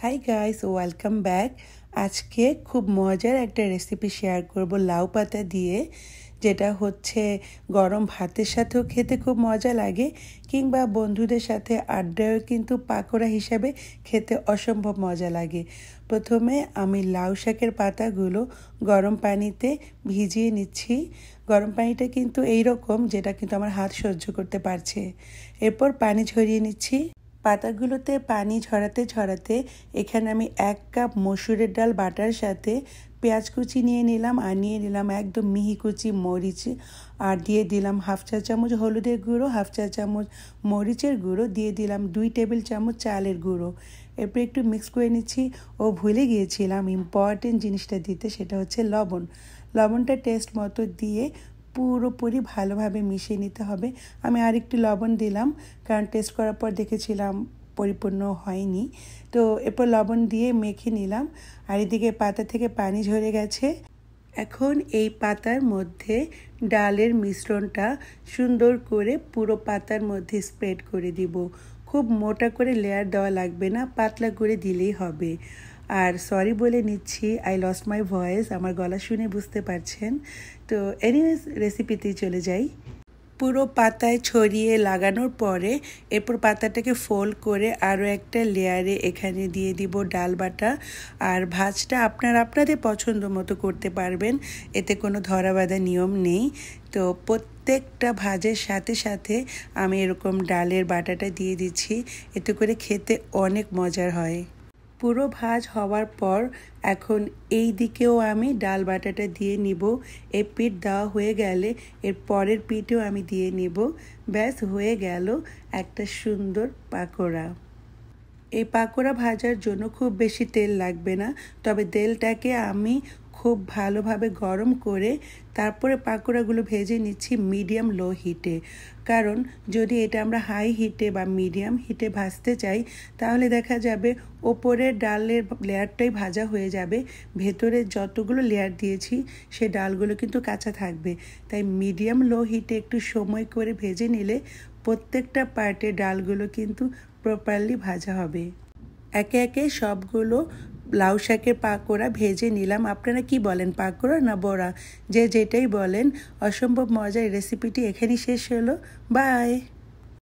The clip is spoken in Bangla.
Hi guys, welcome back. আজকে খুব মজার একটা রেসিপি শেয়ার করব লাউ পাতা দিয়ে, যেটা হচ্ছে গরম ভাতের সাথেও খেতে খুব মজা লাগে, কিংবা বন্ধুদের সাথে আড্ডায়ও কিন্তু পাকোড়া হিসাবে খেতে অসম্ভব মজা লাগে। প্রথমে আমি লাউ শাকের পাতাগুলো গরম পানিতে ভিজিয়ে নিচ্ছি। গরম পানিটা কিন্তু এইরকম, যেটা কিন্তু আমার হাত সহ্য করতে পারছে। এরপর পানি ঝরিয়ে নিচ্ছি। পাতাগুলোতে পানি ঝরাতে ঝরাতে এখানে আমি 1 কাপ মসুরের ডাল বাটার সাথে পেঁয়াজ কুচি নিয়ে নিলাম, আর নিয়ে নিলাম একদম মিহি কুচি মরিচ, আর দিয়ে দিলাম 1/2 চা চামচ হলুদের গুঁড়ো, 1/2 চা চামচ মরিচের গুঁড়ো, দিয়ে দিলাম 2 টেবিল চামচ চালের গুঁড়ো। এরপর একটু মিক্স করে নিচ্ছি। ভুলে গিয়েছিলাম ইম্পর্টেন্ট জিনিসটা দিতে, সেটা হচ্ছে লবণ। লবণটা টেস্ট মতো দিয়ে পুরোপুরি ভালোভাবে মিশিয়ে নিতে হবে। আমি আরেকটু লবণ দিলাম, কারণ টেস্ট করার পর দেখেছিলাম পরিপূর্ণ হয়নি। তো এরপর লবণ দিয়ে মেখে নিলাম। আর এদিকে পাতা থেকে পানি ঝরে গেছে। এখন এই পাতার মধ্যে ডালের মিশ্রণটা সুন্দর করে পুরো পাতার মধ্যে স্প্রেড করে দিব। খুব মোটা করে লেয়ার দেওয়া লাগবে না, পাতলা করে দিলেই হবে। আর সরি বলে নিচ্ছি, আই লস্ট মাই ভয়েস, আমার গলা শুনে বুঝতে পারছেন। তো এনিওয়েজ রেসিপিতেই চলে যাই। পুরো পাতায় ছড়িয়ে লাগানোর পরে এরপর পাতাটাকে ফোল্ড করে আরও একটা লেয়ারে এখানে দিয়ে দিব ডাল বাটা। আর ভাজটা আপনাদের পছন্দ মতো করতে পারবেন, এতে কোনো ধরা বাঁধা নিয়ম নেই। তো প্রত্যেকটা ভাজের সাথে সাথে আমি এরকম ডালের বাটাটা দিয়ে দিচ্ছি, এতে করে খেতে অনেক মজার হয়। পুরো ভাজ হওয়ার পর এখন এই দিকেও আমি ডাল বাটাটা দিয়ে নিব। এই পিঠ দেওয়া হয়ে গেলে এর পরের পিঠেও আমি দিয়ে নিব। ব্যাস হয়ে গেল একটা সুন্দর পাকোড়া। এই পাকোড়া ভাজার জন্য খুব বেশি তেল লাগবে না, তবে তেলটাকে আমি খুব ভালোভাবে গরম করে তারপরে পাকোড়াগুলো ভেজে নিচ্ছি মিডিয়াম লো হিটে। কারণ যদি এটা আমরা হাই হিটে বা মিডিয়াম হিটে ভাজতে চাই, তাহলে দেখা যাবে ওপরের ডালের লেয়ারটাই ভাজা হয়ে যাবে, ভেতরে যতগুলো লেয়ার দিয়েছি সে ডালগুলো কিন্তু কাঁচা থাকবে। তাই মিডিয়াম লো হিটে একটু সময় করে ভেজে নিলে প্রত্যেকটা পার্টে ডালগুলো কিন্তু প্রপারলি ভাজা হবে। একে একে সবগুলো লাউ শাকের পাকোড়া ভেজে নিলাম। আপনারা কি বলেন, পাকোড়া না বড়া? যে যেটাই বলেন, অসম্ভব মজার রেসিপিটি এখানেই শেষ হলো। বাই।